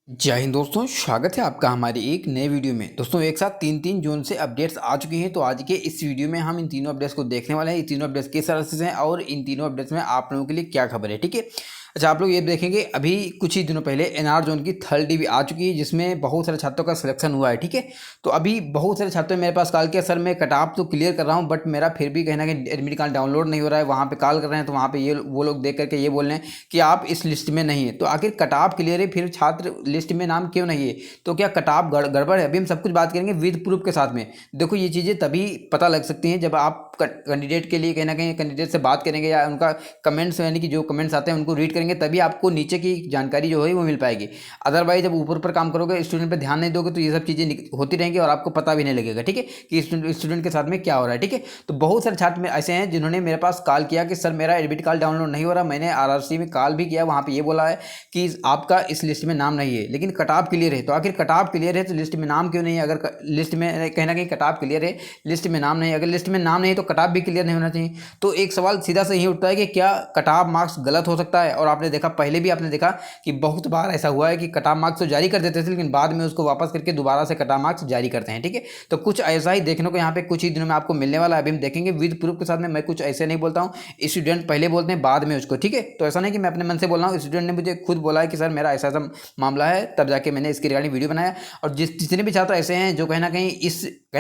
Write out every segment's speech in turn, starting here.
जय हिंद दोस्तों, स्वागत है आपका हमारे एक नए वीडियो में। दोस्तों एक साथ तीन जून से अपडेट्स आ चुकी हैं, तो आज के इस वीडियो में हम इन तीनों अपडेट्स को देखने वाले हैं। ये तीनों अपडेट्स किस तरह से हैं और इन तीनों अपडेट्स में आप लोगों के लिए क्या खबर है, ठीक है। अच्छा, आप लोग ये देखेंगे अभी कुछ ही दिनों पहले एनआर जोन की थर्ड डीवी आ चुकी है, जिसमें बहुत सारे छात्रों का सिलेक्शन हुआ है, ठीक है। तो अभी बहुत सारे छात्रों ने मेरे पास कॉल किया, सर मैं कट ऑफ तो क्लियर कर रहा हूँ बट मेरा फिर भी कहीं ना कहीं एडमिट कार्ड डाउनलोड नहीं हो रहा है। वहाँ पे कॉल कर रहे हैं तो वहाँ पे ये वो लोग देख करके ये बोल रहे हैं कि आप इस लिस्ट में नहीं है। तो आखिर कट ऑफ क्लियर है, फिर छात्र लिस्ट में नाम क्यों नहीं है? तो क्या कट ऑफ गड़बड़ है? अभी हम सब कुछ बात करेंगे विद प्रूफ के साथ में। देखो ये चीज़ें तभी पता लग सकती हैं जब आप कैंडिडेट के लिए कहीं ना कहीं कैंडिडेट से बात करेंगे या उनका कमेंट्स यानी कि जो कमेंट्स आते हैं उनको रीड करेंगे, तभी आपको नीचे की जानकारी जो है वो मिल पाएगी। अदरवाइज जब ऊपर काम करोगे, स्टूडेंट पे ध्यान नहीं दोगे तो ये सब चीज़ें होती रहेंगी और आपको पता भी नहीं लगेगा, ठीक है, कि स्टूडेंट के साथ में क्या हो रहा है, ठीक है। तो बहुत सारे छात्र ऐसे हैं जिन्होंने मेरे पास कॉल किया कि सर मेरा एडमिट कार्ड डाउनलोड नहीं हो रहा। मैंने आरआरसी में कॉल भी किया, वहाँ पर ये बोला है कि आपका इस लिस्ट में नाम नहीं है, लेकिन कट ऑफ क्लियर है। तो आखिर कट ऑफ क्लियर है तो लिस्ट में नाम क्यों नहीं है? अगर लिस्ट में कहीं ना कहीं कट ऑफ क्लियर है, लिस्ट में नाम नहीं है, अगर लिस्ट में नाम नहीं है तो कट ऑफ भी क्लियर नहीं होना चाहिए। तो एक सवाल सीधा से यही उठता है कि क्या कट ऑफ मार्क्स गलत हो सकता है? और आपने देखा, पहले भी आपने देखा कि बहुत बार ऐसा हुआ है कि कट ऑफ मार्क्स तो जारी कर देते थे लेकिन बाद में उसको वापस करके दोबारा से कट ऑफ मार्क्स जारी करते हैं, ठीक है। तो कुछ ऐसा ही देखने को यहाँ पे कुछ ही दिनों में आपको मिलने वाला है। अभी हम देखेंगे विद प्रूफ के साथ में। मैं कुछ ऐसे नहीं बोलता हूँ, स्टूडेंट पहले बोलते हैं बाद में उसको, ठीक है। तो ऐसा नहीं कि मैं अपने मन से बोल रहा हूँ, स्टूडेंट ने मुझे खुद बोला है कि सर मेरा ऐसा ऐसा मामला है, तब जाके मैंने इसकी रिगार्डिंग वीडियो बनाया। और जितने भी छात्र ऐसे हैं जो कहीं ना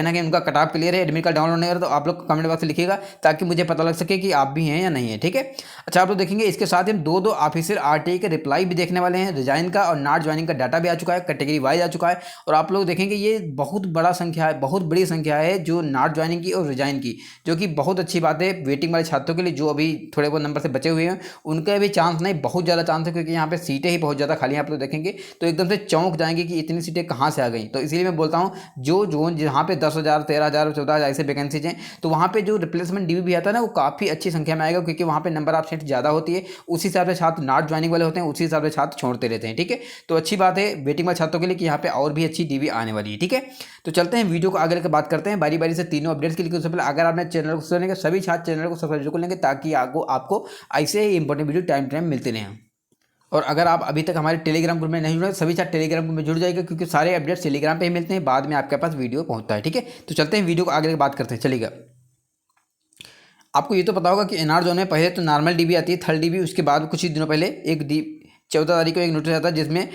कहीं उनका कट ऑफ क्लियर है, एडमिट कार्ड डाउनलोड नहीं हो रहा, तो आप लोग कमेंट बॉक्स में लिखिएगा ताकि मुझे पता लग सके कि आप भी हैं या नहीं है, ठीक है। अच्छा, आप लोग देखेंगे इसके साथ हम दो ऑफिशियल आरटीआई के रिप्लाई भी देखने वाले हैं। रिजाइन का और नॉट ज्वाइनिंग का डाटा भी आ चुका है, कैटेगरी वाइज आ चुका है। और आप लोग देखेंगे ये बहुत बड़ा संख्या है, बहुत बड़ी संख्या है जो नॉट ज्वाइनिंग की और रिजाइन की, जो कि बहुत अच्छी बात है वेटिंग वाले छात्रों के लिए जो अभी थोड़े बहुत नंबर से बचे हुए हैं। उनका भी चांस नहीं, बहुत ज़्यादा चांस है, क्योंकि यहाँ पे सीटें ही बहुत ज़्यादा खाली हैं। आप लोग देखेंगे तो एकदम से चौंक जाएंगे कि इतनी सीटें कहाँ से आ गई। तो इसीलिए मैं बोलता हूँ जो जोन जहाँ पे 10,000 13,000 14,000 ऐसे वैकेंसीज हैं, तो वहाँ पे जो रिप्लेसमेंट ड्यू भी आता है ना, वो काफ़ी अच्छी संख्या में आएगा, क्योंकि वहाँ पे नंबर ऑफ सीट ज़्यादा होती है। उसी हिसाब से छात्र नॉट ज्वाइनिंग वाले होते हैं, उसी हिसाब से छात्र छोड़ते रहते हैं, ठीक है। तो अच्छी बात है वेटिंग वाले छात्रों के लिए कि यहाँ पे और भी अच्छी डीवी आने वाली है, ठीक है। तो चलते हैं वीडियो को आगे लेकर बात करते हैं बारी बारी से तीनों अपडेट्स के लिए। उससे पहले अगर आपने चैनल को सब्सक्राइब, सभी छात्र चैनल को सब्सक्राइब कर लेंगे ताकि आपको ऐसे ही इंपॉर्टेंट वीडियो टाइम टाइम मिलते रहें। और अगर आप अभी तक हमारे टेलीग्राम ग्रुप में नहीं जुड़े, सभी छात्र टेलीग्राम ग्रुप में जुड़ जाएगा, क्योंकि सारे अपडेट्स टेलीग्राम पे ही मिलते हैं, बाद में आपके पास वीडियो पहुंचता है, ठीक है। तो चलते हैं वीडियो को आगे बात करते हैं, चलिएगा। आपको ये तो पता होगा कि एनआर जोन में पहले तो नॉर्मल डीबी आती है, थर्ड डीबी, उसके बाद कुछ ही दिनों पहले 14 तारीख को एक नोटिस आता है जिसमें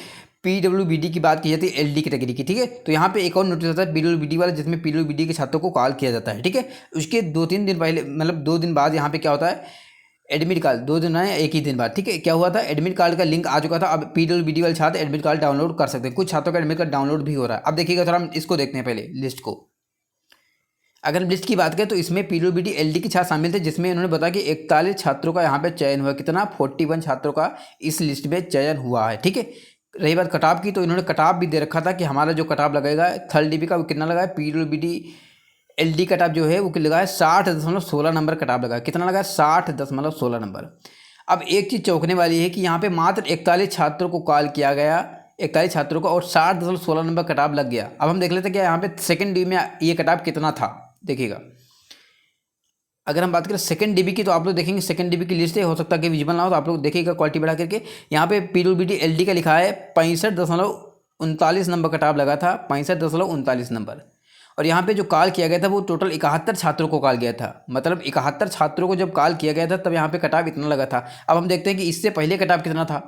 पीडब्ल्यूबीडी की बात की जाती है, एलडी कैटेगरी की, ठीक है। तो यहाँ पे एक और नोटिस आता है पीडब्ल्यूबीडी वाला, जिसमें पीडब्ल्यूबीडी के छात्रों को कॉल किया जाता है, ठीक है। उसके 2-3 दिन पहले, मतलब 2 दिन बाद यहाँ पे क्या होता है, एडमिट कार्ड 2 दिन आए, एक ही दिन बाद, ठीक है। क्या हुआ था, एडमिट कार्ड का लिंक आ चुका था। अब पीडब्ल्यूबीडी वाले छात्र एडमिट कार्ड डाउनलोड कर सकते हैं। कुछ छात्रों का एडमिट कार्ड डाउनलोड भी हो रहा है। अब देखिएगा थोड़ा, हम इसको देखते हैं पहले लिस्ट को। अगर हम लिस्ट की बात करें तो इसमें पीडब्ल्यूबीडी एलडी के छात्र शामिल थे, जिसमें उन्होंने बताया कि 41 छात्रों का यहाँ पे चयन हुआ। कितना? 41 छात्रों का इस लिस्ट में चयन हुआ है, ठीक है। रही बात कटाव की, तो इन्होंने कटाव भी दे रखा था कि हमारा जो कटाव लगेगा थर्ड डीबी का वो कितना लगा है, पीडब्ल्यूबीडी एलडी कटाव जो है वो लगा है 60.16 नंबर कटाव लगा है। कितना लगा है? 60.16 नंबर। अब एक चीज़ चौंकने वाली है कि यहाँ पे मात्र 41 छात्रों को कॉल किया गया, 41 छात्रों को, और 60.16 नंबर कटाव लग गया। अब हम देख लेते हैं कि यहाँ पे सेकंड डीबी में ये कटाव कितना था, देखिएगा। अगर हम बात करें सेकंड डीबी की, तो आप लोग देखेंगे सेकंड डीबी की लिस्ट है, हो सकता है कि विजिबल ना हो, तो आप लोग देखिएगा क्वालिटी बढ़ा करके। यहाँ पे पीडब्ल्यूबीडी एलडी का लिखा है 65.39 नंबर कटाव लगा था, 65.39 नंबर। और यहाँ पे जो कॉल किया गया था वो टोटल 71 छात्रों को कॉल गया था, मतलब 71 छात्रों को जब कॉल किया गया था तब यहाँ पे कटाव इतना लगा था। अब हम देखते हैं कि इससे पहले कटाव कितना था।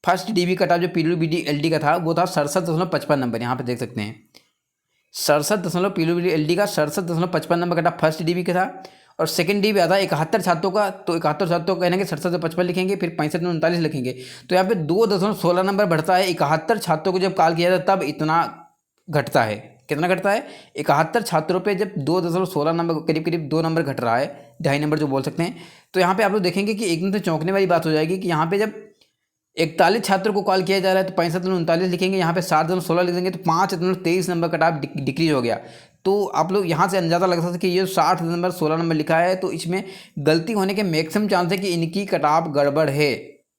फर्स्ट डीबी कटाव जो पीडब्ल्यूबीडी एलडी का था वो था 67.55 नंबर, यहाँ पे देख सकते हैं 67 पीडब्ल्यूबीडी एलडी का 67.55 नंबर कटाव फर्स्ट डीबी का था। और सेकंड डीबी आता है 71 छात्रों का, तो 71 छात्रों को कहने 67 से 55 लिखेंगे, फिर 65 में 39 लिखेंगे, तो यहाँ पे 2.16 नंबर बढ़ता है। 71 छात्रों को जब कॉल किया था तब इतना घटता है। कितना घटता है? 71 छात्रों पे जब 2.16 नंबर, करीब करीब 2 नंबर घट रहा है, 2.5 नंबर जो बोल सकते हैं। तो यहाँ पे आप लोग देखेंगे कि एकदम से चौंकने वाली बात हो जाएगी कि यहाँ पे जब 41 छात्रों को कॉल किया जा रहा है तो 65 में 39 लिखेंगे, यहाँ पे 7.16 लिख देंगे, तो 5.23 नंबर कटाव डिक्रीज हो गया। तो आप लोग यहाँ से अंदाज़ा लग सकता है कि ये 60.16 नंबर लिखा है, तो इसमें गलती होने के मैक्सिमम चांस है कि इनकी कटाव गड़बड़ है।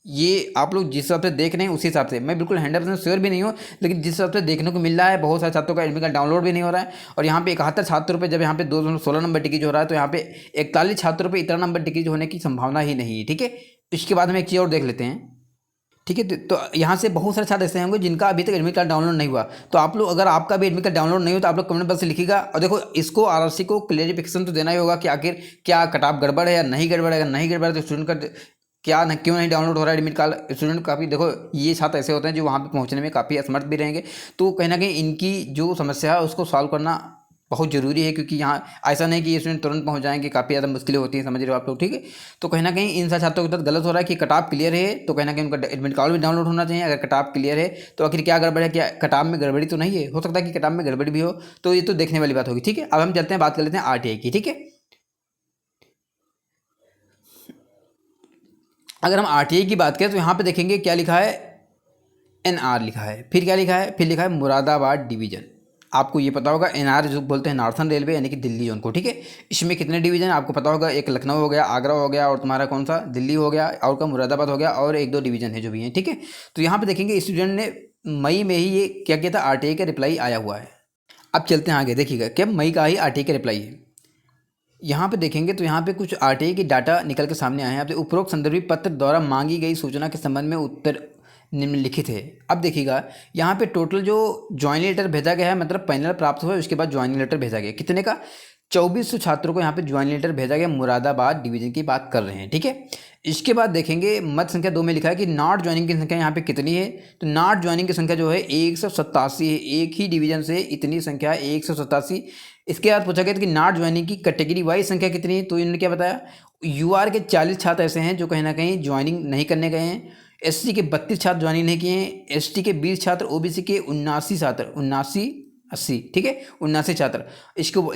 ये आप लोग जिस हिसाब से देख रहे हैं उसी हिसाब से, मैं बिल्कुल 100% श्योर भी नहीं हूँ, लेकिन जिस हिसाब से देखने को मिल रहा है बहुत सारे छात्रों का एडमिट कार्ड डाउनलोड भी नहीं हो रहा है। और यहाँ पे 71 छात्रों पे जब यहाँ पे 2.16 नंबर डिक्रीज हो रहा है, तो यहाँ पे 41 छात्रों पे इतना नंबर डिक्रीज होने की संभावना ही नहीं है, ठीक है। इसके बाद हम एक चीज़ और देख लेते हैं ठीक है। तो यहाँ से बहुत सारे छात्र ऐसे होंगे जिनका अभी तक एडमिट कार्ड डाउनलोड नहीं हुआ। तो आप लोग, अगर आपका भी एडमिट कार्ड डाउनलोड नहीं हो तो आप लोग कमेंट बॉक्स से लिखिएगा। और देखो, इसको आरआरसी को क्लेरिफिकेशन तो देना ही होगा कि आखिर क्या कट ऑफ गड़बड़ है या नहीं गड़बड़ है। अगर नहीं गड़बड़ है तो स्टूडेंट का क्या न क्यों नहीं डाउनलोड हो रहा है एडमिट कार्ड। स्टूडेंट काफ़ी, देखो ये छात्र ऐसे होते हैं जो वहाँ पे पहुँचने में काफ़ी असमर्थ भी रहेंगे। तो कहीं ना कहीं इनकी जो समस्या है उसको सॉल्व करना बहुत ज़रूरी है, क्योंकि यहाँ ऐसा नहीं कि ये स्टूडेंट तुरंत पहुँच जाएंगे, काफ़ी ज़्यादा मुश्किलें होती हैं, समझ रहे हो आप लोग। ठीक है। तो कहीं ना कहीं इन सारे छात्रों के साथ गलत हो रहा है कि कट ऑफ क्लियर है तो कहीं ना कहीं उनका एडमिट कार्ड भी डाउनलोड होना चाहिए। अगर कट ऑफ क्लियर है तो आखिर क्या गड़बड़ है, क्या कट ऑफ में गड़बड़ी तो नहीं है। हो सकता है कि कट ऑफ में गड़बड़ी भी हो, तो ये तो देखने वाली बात होगी। ठीक है। अब हम चलते हैं, बात कर लेते हैं आरटीआई की। ठीक है। अगर हम आरटीआई की बात करें तो यहाँ पे देखेंगे क्या लिखा है, एनआर लिखा है, फिर क्या लिखा है, फिर लिखा है मुरादाबाद डिवीजन। आपको ये पता होगा एनआर जो बोलते हैं नॉर्थन रेलवे यानी कि दिल्ली जोन को। ठीक है। इसमें कितने डिवीजन आपको पता होगा, एक लखनऊ हो गया, आगरा हो गया, और तुम्हारा कौन सा दिल्ली हो गया, और का मुरादाबाद हो गया, और एक दो डिवीजन है जो भी है। ठीक है। तो यहाँ पे देखेंगे स्टूडेंट ने मई में ही ये क्या किया था, आरटीआई का रिप्लाई आया हुआ है। अब चलते हैं आगे, देखिएगा क्या मई का ही आरटीआई का रिप्लाई है। यहाँ पे देखेंगे तो यहाँ पे कुछ आरटीआई की डाटा निकल के सामने आए हैं। आपसे उपरोक्त संदर्भित पत्र द्वारा मांगी गई सूचना के संबंध में उत्तर निम्नलिखित है। अब देखिएगा यहाँ पे टोटल जो ज्वाइनिंग लेटर भेजा गया है, मतलब पैनल प्राप्त हुआ, उसके बाद ज्वाइनिंग लेटर भेजा गया, कितने का, 2400 छात्रों को यहाँ पे ज्वाइनिंग लेटर भेजा गया। मुरादाबाद डिवीजन की बात कर रहे हैं। ठीक है। इसके बाद देखेंगे मत संख्या 2 में लिखा है कि नॉट ज्वाइनिंग की संख्या यहाँ पे कितनी है। तो नॉट ज्वाइनिंग की संख्या जो है 187 है। एक ही डिवीजन से इतनी संख्या 187। इसके बाद पूछा गया था कि नॉट ज्वाइनिंग की कैटेगरी वाइज संख्या कितनी है। तो इन्होंने क्या बताया, यूआर के 40 छात्र ऐसे हैं जो कहीं ना कहीं ज्वाइनिंग नहीं करने गए हैं। एससी के 32 छात्र ज्वाइनिंग नहीं किए हैं। एसटी के 20 छात्र, ओबीसी के 79 छात्र, 79 80, ठीक है, 79 छात्र।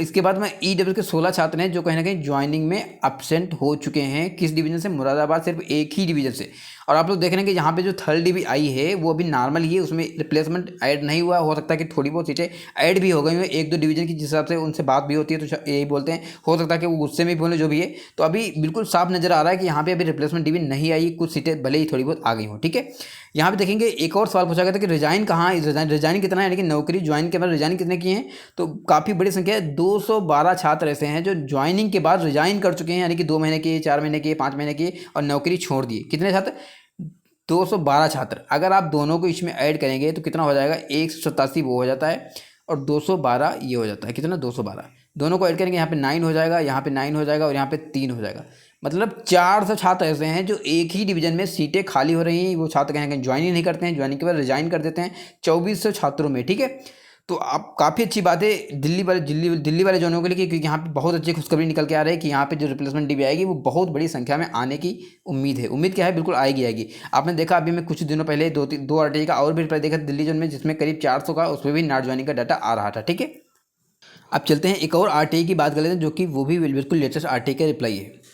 इसके बाद में ईडब्ल्यू के 16 छात्र हैं जो कहीं ना कहीं ज्वाइनिंग में एब्सेंट हो चुके हैं। किस डिवीजन से, मुरादाबाद, सिर्फ एक ही डिवीजन से। और आप लोग देख रहे हैं कि यहाँ पे जो थर्ड डिवी आई है वो अभी नॉर्मल ही है, उसमें रिप्लेसमेंट ऐड नहीं हुआ। हो सकता है कि थोड़ी बहुत सीटें ऐड भी हो गई हैं एक दो डिवीजन की, जिस हिसाब से उनसे बात भी होती है तो यही बोलते हैं। हो सकता है कि वो गुस्से में भी बोले, जो भी है। तो अभी बिल्कुल साफ नजर आ रहा है कि यहाँ पे अभी रिप्लेसमेंट डिवी नहीं आई, कुछ सीटें भले ही थोड़ी बहुत आ गई हों। ठीक है। यहाँ पे देखेंगे एक और सवाल पूछा गया था कि रिजाइन कहाँ, रिजाइन कितना है, यानी कि नौकरी ज्वाइन के बाद रिजाइन कितने किए हैं। तो काफ़ी बड़ी संख्या है, 212 छात्र ऐसे हैं जो ज्वाइनिंग के बाद रिजाइन कर चुके हैं, यानी कि 2 महीने के, 4 महीने के, 5 महीने के, और नौकरी छोड़ दिए। कितने छात्र, 212 छात्र। अगर आप दोनों को इसमें ऐड करेंगे तो कितना हो जाएगा, 187 वो हो जाता है, और 212 ये हो जाता है। कितना, 212। दोनों को ऐड करेंगे, यहाँ पे 9 हो जाएगा, यहाँ पे 9 हो जाएगा, और यहाँ पे 3 हो जाएगा। मतलब 400 छात्र ऐसे हैं जो एक ही डिवीजन में सीटें खाली हो रही हैं। वो छात्र कहीं कहीं ज्वाइन ही नहीं करते हैं, ज्वाइनिंग के बाद रिजाइन कर देते हैं, 2400 छात्रों में। ठीक है। तो आप काफ़ी अच्छी बात है दिल्ली वाले जोनों के लिए, क्योंकि यहाँ पे बहुत अच्छी खुशखबरी निकल के आ रही है कि यहाँ पे जो रिप्लेसमेंट डिवी आएगी वो बहुत बड़ी संख्या में आने की उम्मीद है। उम्मीद क्या है, बिल्कुल आएगी। आपने देखा अभी मैं कुछ दिनों पहले दो आरटीआई का और भी रिप्लाई देखा दिल्ली जोन में, जिसमें करीब 400 का, उसमें भी नॉट ज्वाइनिंग का डाटा आ रहा था। ठीक है। अब चलते हैं एक और आरटीआई की बात कर लेते हैं, जो कि वो भी बिल्कुल लेटेस्ट आरटीआई का रिप्लाई है।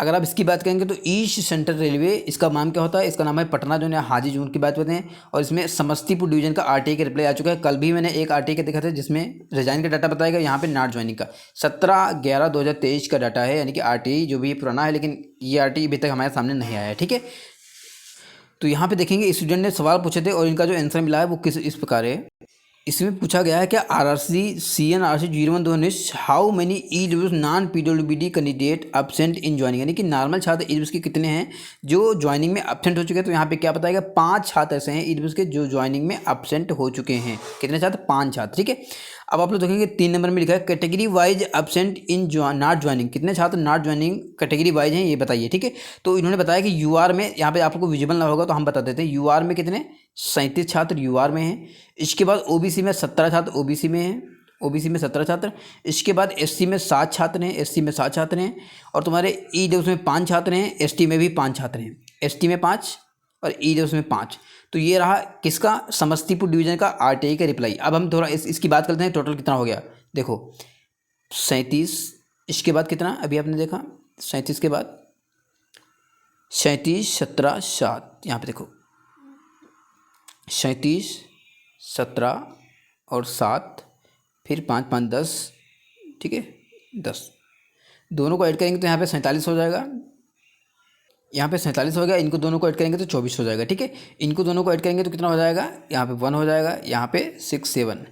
अगर आप इसकी बात करेंगे तो ईस्ट सेंट्रल रेलवे, इसका नाम क्या होता है, इसका नाम है पटना जोन या हाजी जोन की बात करते हैं। और इसमें समस्तीपुर डिवीजन का आरटीआई का रिप्लाई आ चुका है। कल भी मैंने एक आरटीआई का देखा था जिसमें रिजाइन का डाटा बताएगा, यहाँ पे नॉट ज्वाइनिंग का 17/11/2023 का डाटा है, यानी कि आरटीआई जो भी पुराना है, लेकिन ये आरटीआई अभी तक हमारे सामने नहीं आया है। ठीक है। तो यहाँ पे देखेंगे स्टूडेंट ने सवाल पूछे थे और इनका जो आंसर मिला है वो इस प्रकार है। इसमें पूछा गया है कि RRC CNRC 01/2019 how many EWS non PWBD candidate absent in joining, यानी कि नॉर्मल छात्र ईडब्ल्यूएस के कितने हैं जो ज्वाइनिंग में एब्सेंट हो चुके हैं। तो यहाँ पे क्या बताएगा, 5 छात्र ऐसे हैं ईडब्ल्यूएस के जो ज्वाइनिंग में एब्सेंट हो चुके हैं। कितने छात्र, 5 छात्र। ठीक है। अब आप लोग देखेंगे 3 नंबर में लिखा है category wise absent in not joining. कितने छात्र नॉट ज्वाइनिंग कैटेगरी वाइज हैं, ये बताइए। ठीक है। तो इन्होंने बताया कि यूआर में, यहाँ पे आप लोग को विजिबल ना होगा तो हम बता देते हैं, यूआर में कितने, 37 छात्र यूआर में हैं। इसके बाद ओबीसी में 17 छात्र ओबीसी में हैं, ओबीसी में 17 छात्र। इसके बाद एससी में 7 छात्र हैं, एससी में 7 छात्र हैं। और तुम्हारे ईडब्ल्यूएस में 5 छात्र हैं, एसटी में भी 5 छात्र हैं, एसटी में 5 और ईडब्ल्यूएस में 5। तो ये रहा किसका, समस्तीपुर डिवीजन का आरटीआई का रिप्लाई। अब हम थोड़ा इसकी बात करते हैं, टोटल कितना हो गया। देखो 37, इसके बाद कितना अभी आपने देखा, 37 के बाद 37 17 7, यहाँ पे देखो 37 17 और 7, फिर 5 5 10, ठीक है 10। दोनों को ऐड करेंगे तो यहाँ पे 47 हो जाएगा, यहाँ पे 47 हो गया। इनको दोनों को ऐड करेंगे तो 24 हो जाएगा। ठीक है। इनको दोनों को ऐड करेंगे तो कितना हो जाएगा, यहाँ पे 1 हो जाएगा, यहाँ पे 6 7,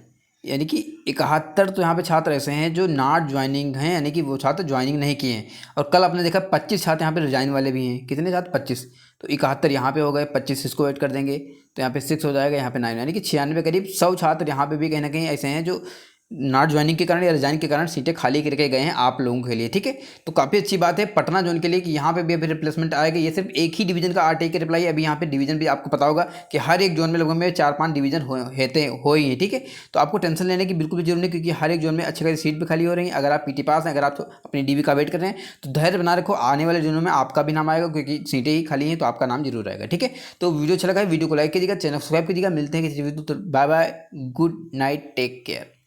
यानी कि 71 तो यहाँ पे छात्र ऐसे हैं जो नॉट ज्वाइनिंग हैं, यानी कि वो छात्र ज्वाइनिंग नहीं किए हैं। और कल आपने देखा 25 छात्र यहाँ पे रिजाइन वाले भी हैं। कितने छात्र? 25। तो 71 यहाँ पे हो गए, 25 इसको ऐड कर देंगे तो यहाँ पे 6 हो जाएगा, यहाँ पे 9, यानी कि 96 करीब 100 छात्र यहाँ पे भी कहीं ना कहीं ऐसे हैं जो नॉट ज्वाइनिंग के कारण या रिजाइन के कारण सीटें खाली करके गए हैं आप लोगों के लिए। ठीक है, तो काफ़ी अच्छी बात है पटना जोन के लिए कि यहाँ पे भी अभी रिप्लेसमेंट आएगा। ये सिर्फ एक ही डिवीजन का आरटीआई का रिप्लाई है। अभी यहाँ पे डिवीजन भी आपको पता होगा कि हर एक जोन में लगभग में 4-5 डिवीजन हो ही है। ठीक है, तो आपको टेंशन लेने की बिल्कुल भी जरूरत नहीं, क्योंकि हर एक जोन में अच्छी खासी सीट भी खाली हो रही है। अगर आप पीटी पास हैं, अगर आप अपनी डीबी का वेट कर रहे हैं तो धैर्य बना रखो, आने वाले जोनों में आपका भी नाम आएगा, क्योंकि सीटें ही खाली हैं तो आपका नाम जरूर आएगा। ठीक है, तो वीडियो अच्छा लगा है, वीडियो को लाइक कीजिएगा, चैनल सब्सक्राइब कीजिएगा। मिलते हैं किसी वीडियो, तो bye bye, good night, take care.